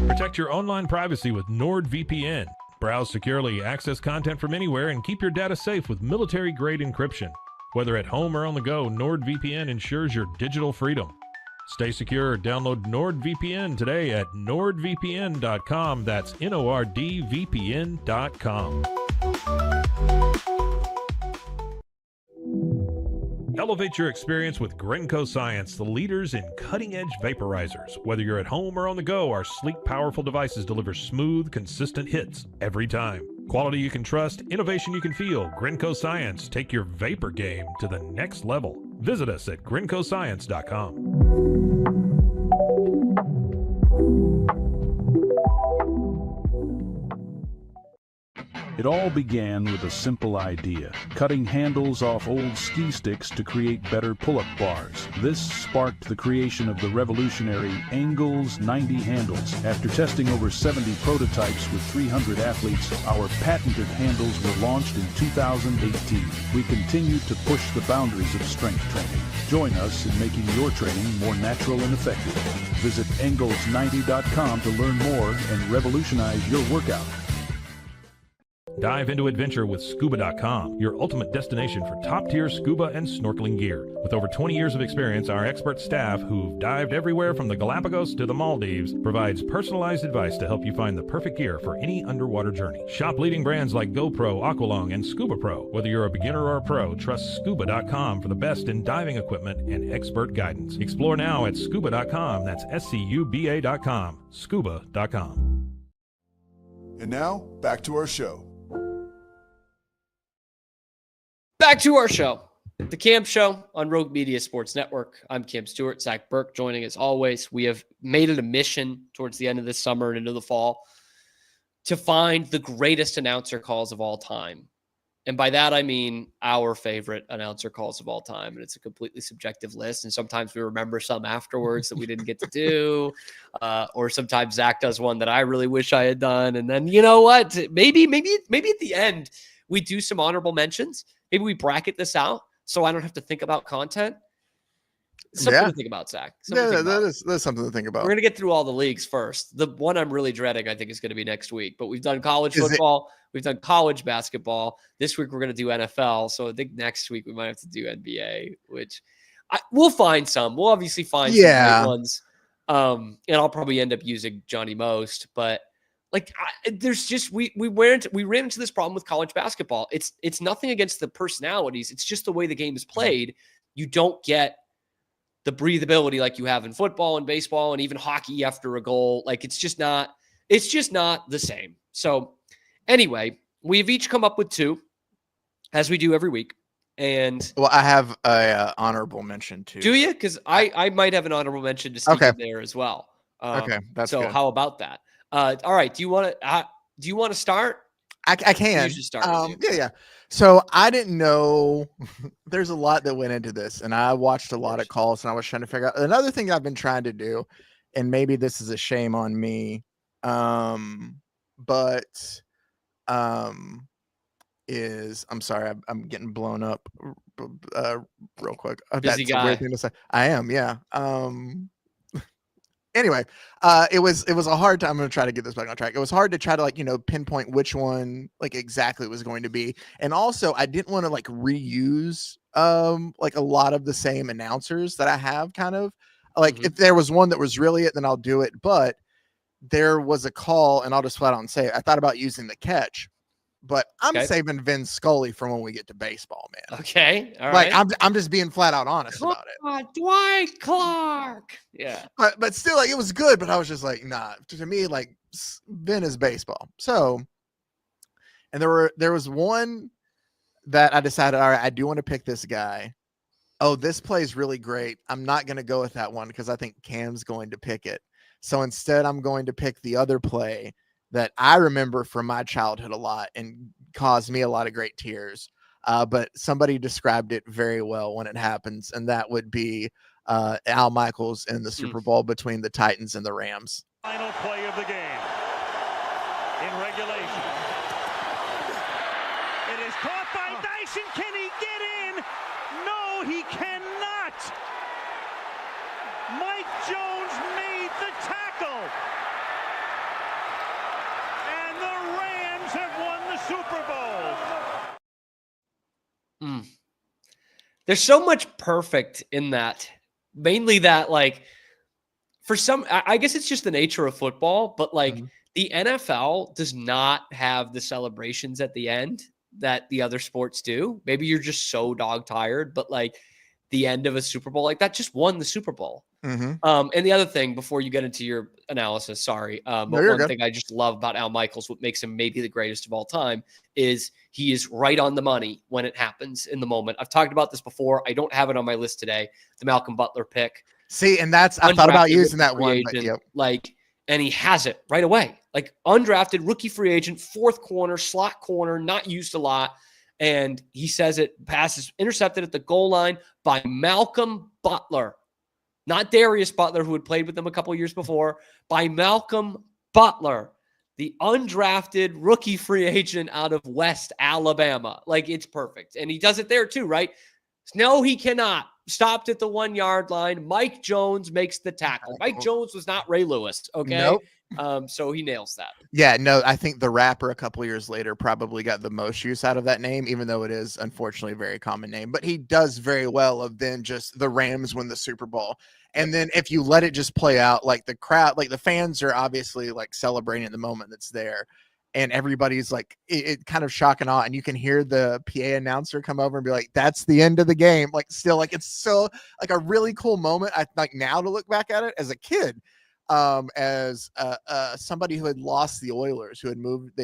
Protect your online privacy with NordVPN. Browse securely, access content from anywhere, and keep your data safe with military-grade encryption. Whether at home or on the go, NordVPN ensures your digital freedom. Stay secure. Download NordVPN today at nordvpn.com. That's NORDVPN.com. Elevate your experience with Grenco Science, the leaders in cutting-edge vaporizers. Whether you're at home or on the go, our sleek, powerful devices deliver smooth, consistent hits every time. Quality you can trust, innovation you can feel. Grenco Science. Take your vapor game to the next level. Visit us at GrencoScience.com. It all began with a simple idea, cutting handles off old ski sticks to create better pull-up bars. This sparked the creation of the revolutionary Angles 90 handles. After testing over 70 prototypes with 300 athletes, our patented handles were launched in 2018. We continue to push the boundaries of strength training. Join us in making your training more natural and effective. Visit Angles90.com to learn more and revolutionize your workout. Dive into adventure with Scuba.com, your ultimate destination for top-tier scuba and snorkeling gear. With over 20 years of experience, our expert staff, who've dived everywhere from the Galapagos to the Maldives, provides personalized advice to help you find the perfect gear for any underwater journey. Shop leading brands like GoPro, Aqualung, and Scuba Pro. Whether you're a beginner or a pro, trust Scuba.com for the best in diving equipment and expert guidance. Explore now at Scuba.com. That's SCUBA.com. Scuba.com. And now, back to our show. Back to our show, the Cam Show on Rogue Media Sports Network. I'm Cam Stewart. Zach Burke joining as always. We have made it a mission towards the end of this summer and into the fall to find the greatest announcer calls of all time. And by that, I mean our favorite announcer calls of all time. And it's a completely subjective list. And sometimes we remember some afterwards that we didn't get to do. Or sometimes Zach does one that I really wish I had done. And then, you know what? Maybe at the end, we do some honorable mentions. Maybe we bracket this out so I don't have to think about content. Something to think about, Zach. That's something to think about. We're going to get through all the leagues first. The one I'm really dreading, I think, is going to be next week. But we've done college football. We've done college basketball. This week, we're going to do NFL. So I think next week, we might have to do NBA, which we'll find some. We'll obviously find some great ones. And I'll probably end up using Johnny Most. But like, there's just we ran into this problem with college basketball. It's nothing against the personalities. It's just the way the game is played. You don't get the breathability like you have in football and baseball and even hockey after a goal. Like it's just not the same. So anyway, we've each come up with 2 as we do every week. And well, I have a honorable mention too. Do you? Because I might have an honorable mention to sneak in there as well. Okay. That's so good. How about that? All right. Do you want to start? I can. You start. Yeah. So I didn't know there's a lot that went into this, and I watched a lot of calls, and I was trying to figure out another thing I've been trying to do, and maybe this is a shame on me, is I'm sorry, I'm getting blown up real quick. Busy That's guy. a weird thing to say. I am, yeah. Anyway, it was a hard time. I'm going to try to get this back on track. It was hard to try to pinpoint which one exactly it was going to be. And also I didn't want to reuse a lot of the same announcers that I have kind of if there was one that was really it, then I'll do it. But there was a call, and I'll just flat out and say, I thought about using the catch, but I'm saving Vin Scully for when we get to baseball, man. Okay. All right. I'm just being flat out honest about it. Dwight Clark. Yeah. But still, it was good, but I was just nah. To me, Vin is baseball. So, and there was one that I decided, all right, I do want to pick this guy. Oh, this plays really great. I'm not going to go with that one because I think Cam's going to pick it. So instead, I'm going to pick the other play that I remember from my childhood a lot and caused me a lot of great tears. But somebody described it very well when it happens, and that would be Al Michaels in the Super Bowl between the Titans and the Rams. Final play of the game in regulation. It is caught by Dyson. Can he get in? No, he cannot. Mike Jones made the tackle. And the Rams have won the Super Bowl. There's so much perfect in that. Mainly that, for some, I guess it's just the nature of football, but the NFL does not have the celebrations at the end that the other sports do. Maybe you're just so dog tired, but the end of a Super Bowl that just won the Super Bowl. And the other thing, before you get into your analysis, sorry, but one thing I just love about Al Michaels, what makes him maybe the greatest of all time, is he is right on the money when it happens in the moment. I've talked about this before. I don't have it on my list today. The Malcolm Butler pick. See, and I thought about using that one. And he has it right away. Undrafted rookie free agent, fourth corner, slot corner, not used a lot. And he says it passes intercepted at the goal line by Malcolm Butler. Not Darius Butler, who had played with them a couple years before, by Malcolm Butler, the undrafted rookie free agent out of West Alabama. It's perfect. And he does it there too, right? No, he cannot. Stopped at the 1 yard line. Mike Jones makes the tackle. Mike Jones was not Ray Lewis. Okay. Nope. So he nails that. Yeah, no, I think the rapper a couple years later probably got the most use out of that name, even though it is unfortunately a very common name. But he does very well of then just the Rams win the Super Bowl. And then if you let it just play out, the crowd, the fans are obviously celebrating the moment that's there. And everybody's it kind of shock and awe. And you can hear the PA announcer come over and be like, that's the end of the game. It's so a really cool moment. I now to look back at it as a kid, as somebody who had lost the Oilers, they had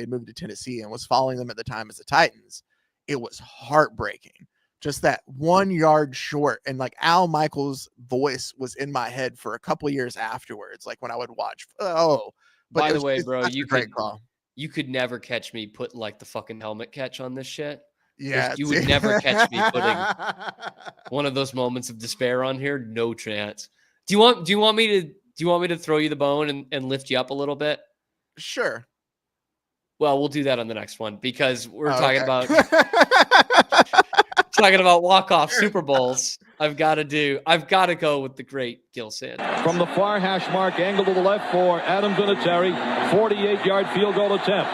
moved to Tennessee and was following them at the time as the Titans. It was heartbreaking. Just that 1 yard short. And Al Michaels' voice was in my head for a couple years afterwards. When I would watch. But by the way, bro, you could never catch me putting the fucking helmet catch on this shit. Yeah, You would never catch me putting one of those moments of despair on here. No chance. Do you want me to throw you the bone and lift you up a little bit? Sure. Well, we'll do that on the next one because we're talking Okay. about walk-off Super Bowls. I've got to go with the great Gil Santos. From the far hash mark, angle to the left for Adam Vinatieri, 48-yard field goal attempt.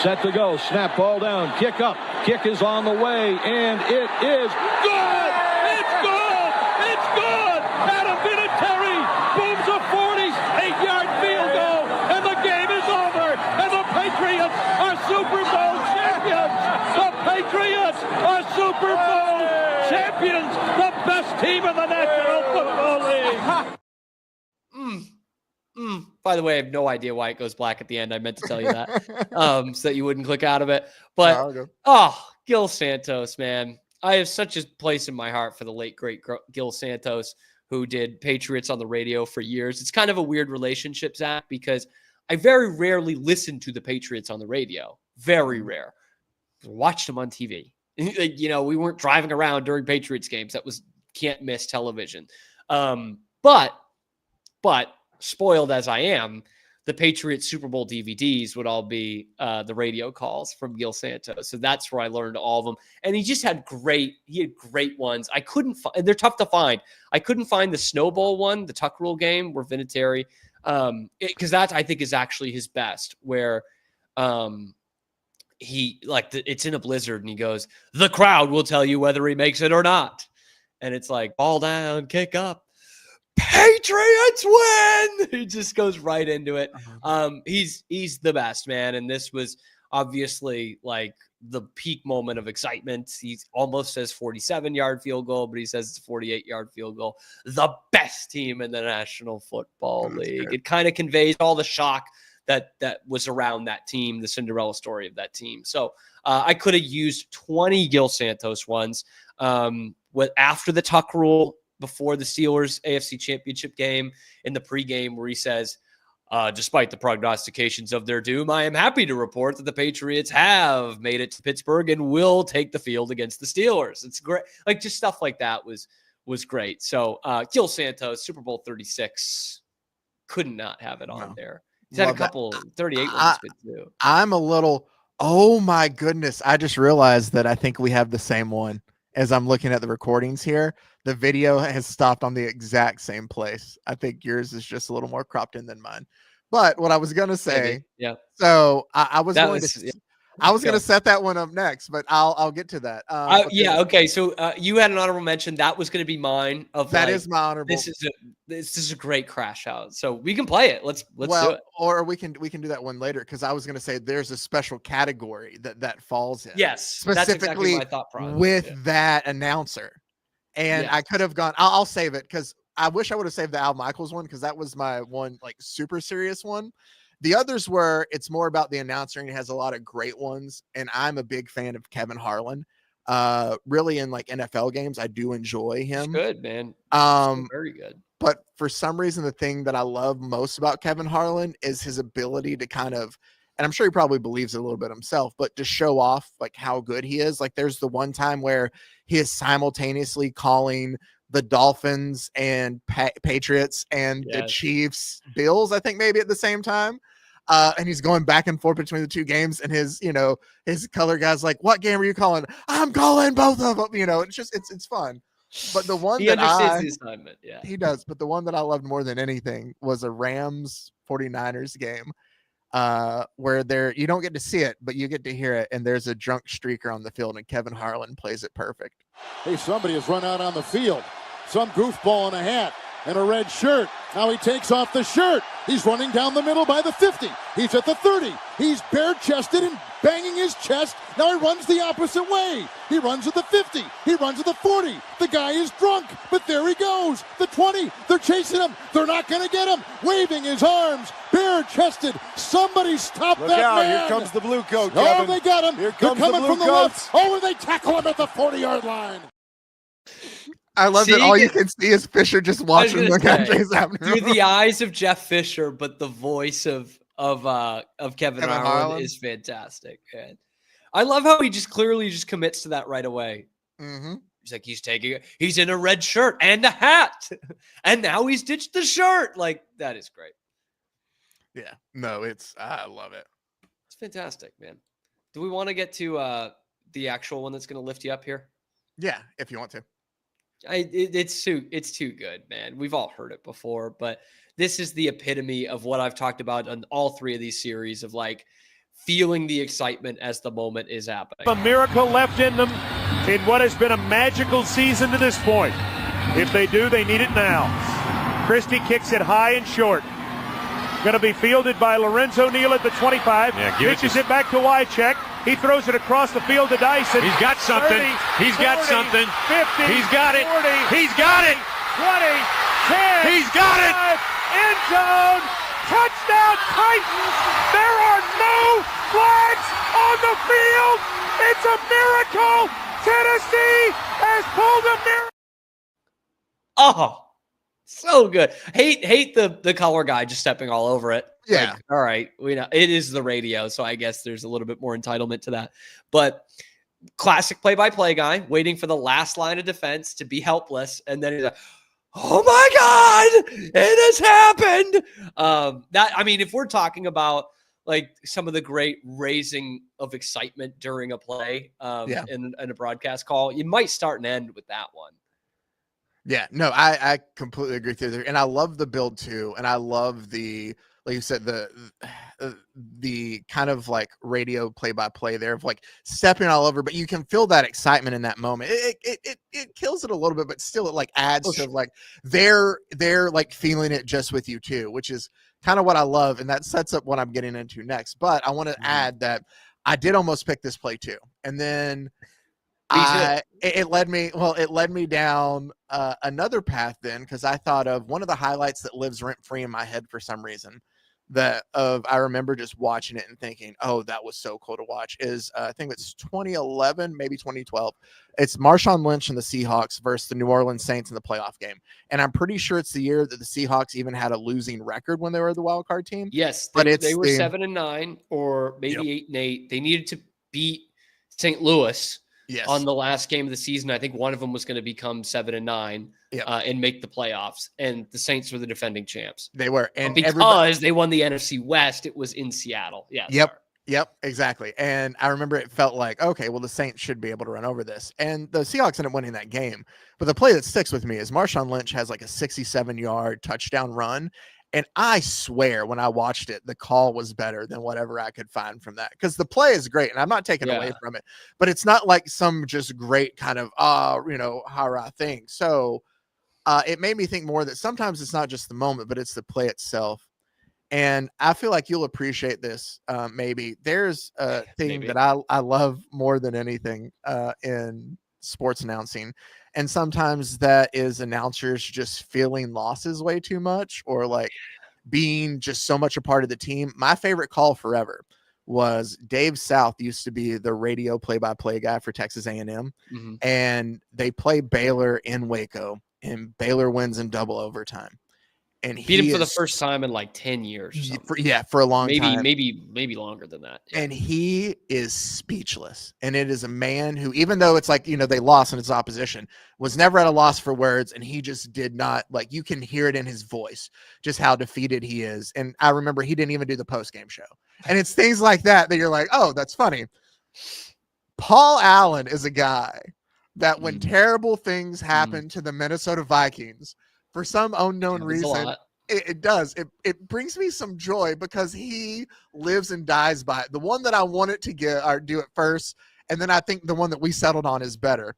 Set to go, snap, ball down, kick up. Kick is on the way, and it is good! It's good! It's good! Adam Vinatieri booms a 48-yard field goal, and the game is over, and the Patriots are Super Bowl champions! The Patriots are Super Bowl champions! The best team in the National Football League! By the way, I have no idea why it goes black at the end. I meant to tell you that so that you wouldn't click out of it. But, Gil Santos, man. I have such a place in my heart for the late, great Gil Santos, who did Patriots on the radio for years. It's kind of a weird relationship, Zach, because I very rarely listened to the Patriots on the radio. Very rare. I watched them on TV. We weren't driving around during Patriots games. That was can't miss television. But spoiled as I am, the Patriots Super Bowl DVDs would all be the radio calls from Gil Santos. So that's where I learned all of them. And he just had great ones. I couldn't find, they're tough to find. I couldn't find the Snowball one, the Tuck Rule game where Vinatieri, because that I think is actually his best, where it's in a blizzard and he goes, the crowd will tell you whether he makes it or not. And it's like, ball down, kick up. Patriots win. He just goes right into it. He's the best, man. And this was obviously like the peak moment of excitement. He almost says 47-yard field goal, but he says it's a 48-yard field goal. The best team in the National Football League. It kind of conveys all the shock that was around that team, the Cinderella story of that team. So I could have used 20 Gil Santos ones after the Tuck Rule, before the Steelers AFC Championship game, in the pregame where he says, despite the prognostications of their doom, I am happy to report that the Patriots have made it to Pittsburgh and will take the field against the Steelers. It's great. Like, just stuff like that was great. So Gil Santos, Super Bowl 36, could not have it on there. He's had a couple 38 ones too. I'm a little, oh my goodness. I just realized that I think we have the same one. As I'm looking at the recordings here, the video has stopped on the exact same place. I think yours is just a little more cropped in than mine. But what I was going to say, so I was going to set that one up next, but I'll get to that. Okay. So you had an honorable mention. That was going to be mine. Is my honorable. This is a great crash out. So we can play it. Let's do it. Or we can do that one later, because I was going to say there's a special category that falls in. Yes, specifically that's exactly my thought process. With that announcer. And I could have gone. I'll save it, because I wish I would have saved the Al Michaels one, because that was my one like super serious one. The others were, it's more about the announcer, and he has a lot of great ones. And I'm a big fan of Kevin Harlan. Really in like NFL games, I do enjoy him. He's good, man. Very good. But for some reason, the thing that I love most about Kevin Harlan is his ability to kind of, and I'm sure he probably believes it a little bit himself, but to show off like how good he is. Like there's the one time where he is simultaneously calling the Dolphins and Patriots and the Chiefs, Bills, I think maybe at the same time. And he's going back and forth between the two games, and his color guy's like, what game are you calling? I'm calling both of them. It's fun. But the one he understands the assignment. Yeah, he does. But the one that I loved more than anything was a Rams 49ers game where you don't get to see it, but you get to hear it. And there's a drunk streaker on the field, and Kevin Harlan plays it perfect. Hey, somebody has run out on the field. Some goofball in a hat and a red shirt. Now he takes off the shirt. He's running down the middle by the 50. He's at the 30. He's bare-chested and banging his chest. Now he runs the opposite way. He runs at the 50. He runs at the 40. The guy is drunk, but there he goes. The 20. They're chasing him. They're not going to get him. Waving his arms, bare-chested. Somebody stop that man. Here comes the blue coat, Oh, Kevin. they got him. Here comes They're coming the blue from the coats. left. Oh, and they tackle him at the 40-yard line. I love that all you can see is Fisher just watching the guy chase after him. Through the eyes of Jeff Fisher, but the voice of Kevin Harlan is fantastic. Man. I love how he just clearly just commits to that right away. Mm-hmm. He's like, he's in a red shirt and a hat. And now he's ditched the shirt. Like, that is great. Yeah. No, I love it. It's fantastic, man. Do we want to get to the actual one that's going to lift you up here? Yeah, if you want to. It's too good, man. We've all heard it before, but this is the epitome of what I've talked about on all three of these series of like feeling the excitement as the moment is happening. A miracle left in them in what has been a magical season to this point. If they do, they need it now. Christie kicks it high and short. Going to be fielded by Lorenzo Neal at the 25. Yeah, pitches it back to Wycheck. He throws it across the field to Dyson. He's got something. 30, He's 40, got something. 50. He's got it. 40, He's got it. 20, 10. He's got it. End zone. Touchdown Titans. There are no flags on the field. It's a miracle. Tennessee has pulled a miracle. Oh, so good. Hate the color guy just stepping all over it. Yeah. Like, all right. We know it is the radio, so I guess there's a little bit more entitlement to that. But classic play-by-play guy waiting for the last line of defense to be helpless, and then he's like, oh my God, it has happened. If we're talking about like some of the great raising of excitement during a play in a broadcast call, you might start and end with that one. Yeah, no, I completely agree with you. And I love the build too. And I love the, like you said, the kind of like radio play-by-play there of like stepping all over, but you can feel that excitement in that moment. It kills it a little bit, but still it like adds to like they're like feeling it just with you too, which is kind of what I love. And that sets up what I'm getting into next. But I want to add that I did almost pick this play too. And then it led me down another path then, because I thought of one of the highlights that lives rent free in my head for some reason I remember just watching it and thinking, oh, that was so cool to watch is I think it's 2011, maybe 2012. It's Marshawn Lynch and the Seahawks versus the New Orleans Saints in the playoff game. And I'm pretty sure it's the year that the Seahawks even had a losing record when they were the wild card team. Yes. But they were 7-9 or maybe 8-8. They needed to beat St. Louis. Yes. On the last game of the season. I think one of them was going to become 7-9 and make the playoffs. And the Saints were the defending champs. They were. And because they won the NFC West, it was in Seattle. Yeah. Yep, exactly. And I remember it felt like, okay, well, the Saints should be able to run over this. And the Seahawks ended up winning that game. But the play that sticks with me is Marshawn Lynch has like a 67-yard touchdown run. And I swear when I watched it, the call was better than whatever I could find from that. Because the play is great, and I'm not taking away from it. But it's not like some just great kind of, hurrah thing. So it made me think more that sometimes it's not just the moment, but it's the play itself. And I feel like you'll appreciate this. Maybe there's a thing that I love more than anything in sports announcing. And sometimes that is announcers just feeling losses way too much or like being just so much a part of the team. My favorite call forever was Dave South used to be the radio play-by-play guy for Texas A&M. And they play Baylor in Waco and Baylor wins in double overtime. And he beat him for the first time in like 10 years. For a long time. Maybe longer than that. Yeah. And he is speechless. And it is a man who, even though it's like, they lost in its opposition, was never at a loss for words. And he just did not, like, you can hear it in his voice, just how defeated he is. And I remember he didn't even do the post-game show. And it's things like that you're like, oh, that's funny. Paul Allen is a guy that when terrible things happen to the Minnesota Vikings, for some unknown reason, it does. It brings me some joy because he lives and dies by it. The one that I wanted to do it first, and then I think the one that we settled on is better,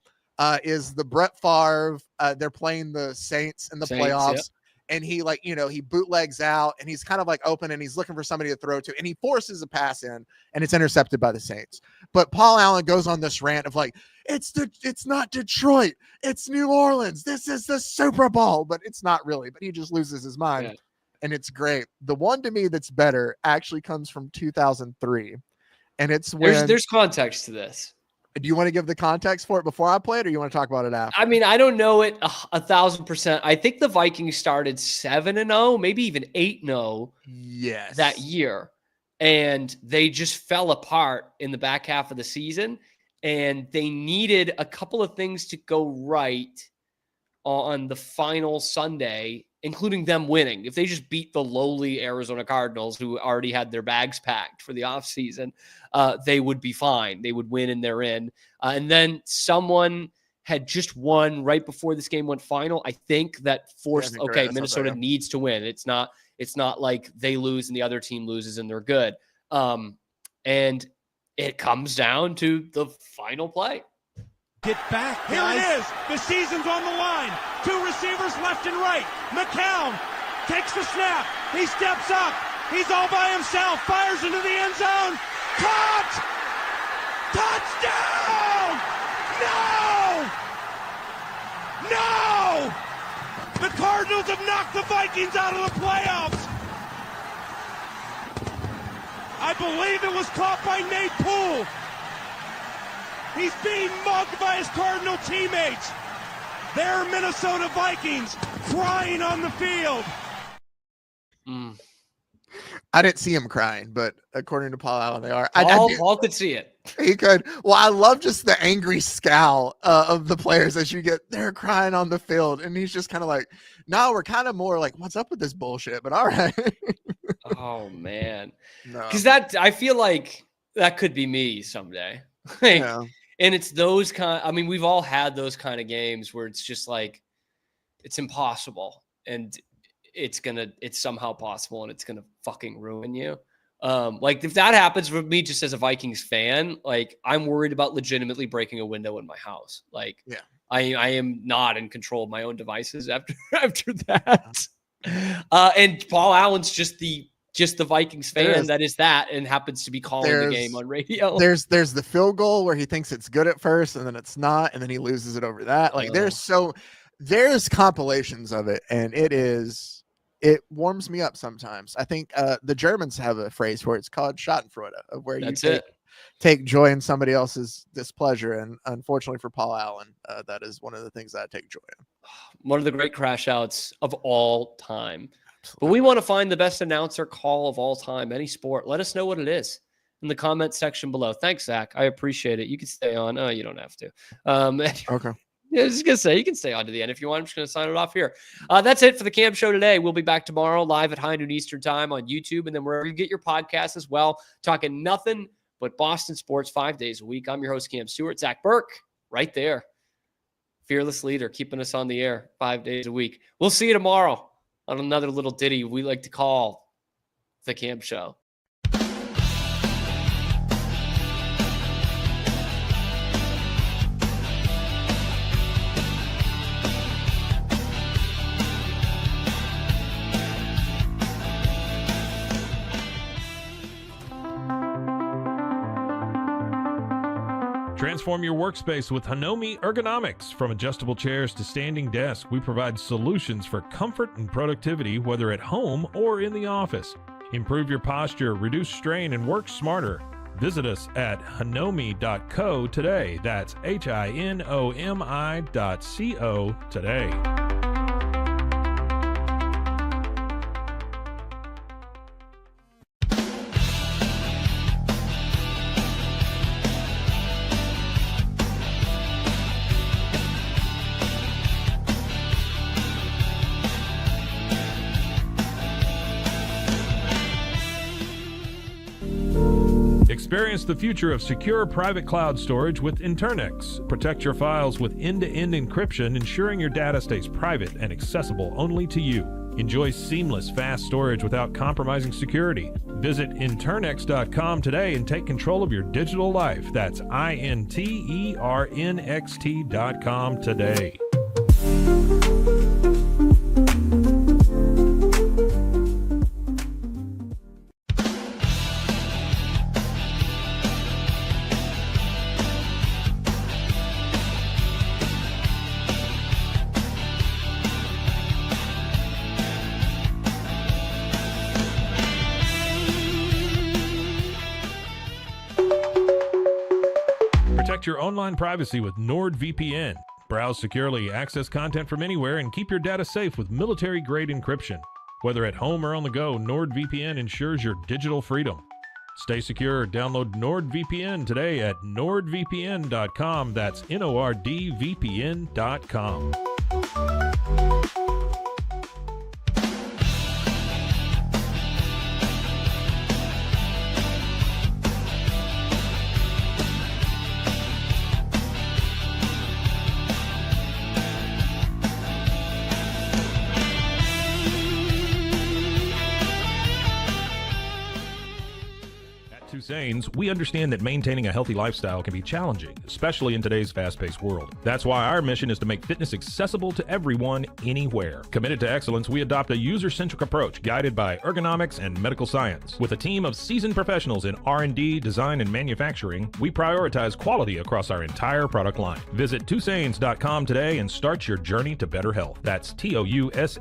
is the Brett Favre. They're playing the Saints in the playoffs. Yep. And he he bootlegs out and he's kind of like open and he's looking for somebody to throw to and he forces a pass in and it's intercepted by the Saints. But Paul Allen goes on this rant of like, it's not Detroit, it's New Orleans. This is the Super Bowl, but it's not really, but he just loses his mind. Yeah. And it's great. The one to me that's better actually comes from 2003. And it's when there's context to this. Do you want to give the context for it before I play it, or you want to talk about it after? I mean, I don't know it 1,000%. I think the Vikings started 7-0, maybe even 8-0. Yes, that year, and they just fell apart in the back half of the season, and they needed a couple of things to go right on the final Sunday, including them winning. If they just beat the lowly Arizona Cardinals, who already had their bags packed for the offseason, they would be fine. They would win and they're in. And then someone had just won right before this game went final. I think that forced, okay, Minnesota needs to win. It's not like they lose and the other team loses and they're good. And it comes down to the final play. Get back, guys. Here it is. The season's on the line. Two receivers left and right. McCown takes the snap. He steps up. He's all by himself. Fires into the end zone. Caught! Touchdown! No! The Cardinals have knocked the Vikings out of the playoffs. I believe it was caught by Nate Poole. He's being mugged by his Cardinal teammates. They're Minnesota Vikings crying on the field. I didn't see him crying, but according to Paul Allen, they are. Paul could see it. He could. Well, I love just the angry scowl of the players as you get, they're crying on the field. And he's just kind of like, no, we're kind of more like, what's up with this bullshit? But all right. Oh, man. No. Because I feel like that could be me someday. Yeah. And it's those we've all had those kind of games where it's just like, it's impossible. And it's somehow possible and it's going to fucking ruin you. Like if that happens with me, just as a Vikings fan, like I'm worried about legitimately breaking a window in my house. Like, yeah, I am not in control of my own devices after that. And Paul Allen's just the Vikings fan that is that and happens to be calling the game on radio. There's the field goal where he thinks it's good at first and then it's not, and then he loses it over that. Like there's compilations of it, and it warms me up sometimes. I think the Germans have a phrase for it. It's called Schadenfreude, of where you take joy in somebody else's displeasure. And unfortunately for Paul Allen, that is one of the things that I take joy in. One of the great crash outs of all time. Absolutely. But we want to find the best announcer call of all time, any sport. Let us know what it is in the comment section below. Thanks, Zach. I appreciate it. You can stay on. Oh, you don't have to. Okay. Yeah, I was just going to say, you can stay on to the end if you want. I'm just going to sign it off here. That's it for the Cam Show today. We'll be back tomorrow live at high noon Eastern time on YouTube and then wherever you get your podcasts as well. Talking nothing but Boston sports 5 days a week. I'm your host, Cam Stewart. Zach Burke, right there. Fearless leader, keeping us on the air 5 days a week. We'll see you tomorrow on another little ditty we like to call the Cam Show. Transform your workspace with Hanomi Ergonomics. From adjustable chairs to standing desks, we provide solutions for comfort and productivity, whether at home or in the office. Improve your posture, reduce strain, and work smarter. Visit us at hanomi.co today. That's HINOMI.co today. Experience the future of secure private cloud storage with Internix. Protect your files with end-to-end encryption, ensuring your data stays private and accessible only to you. Enjoy seamless, fast storage without compromising security. Visit Internix.com today and take control of your digital life. That's INTERNXT.com today. Protect your online privacy with NordVPN. Browse securely, access content from anywhere, and keep your data safe with military-grade encryption. Whether at home or on the go, NordVPN ensures your digital freedom. Stay secure. Download NordVPN today at nordvpn.com. That's NORDVPN.com. Tusains, we understand that maintaining a healthy lifestyle can be challenging, especially in today's fast-paced world. That's why our mission is to make fitness accessible to everyone, anywhere. Committed to excellence, we adopt a user-centric approach guided by ergonomics and medical science. With a team of seasoned professionals in R&D, design, and manufacturing, we prioritize quality across our entire product line. Visit Tusains.com today and start your journey to better health. That's TOUSAINS.com.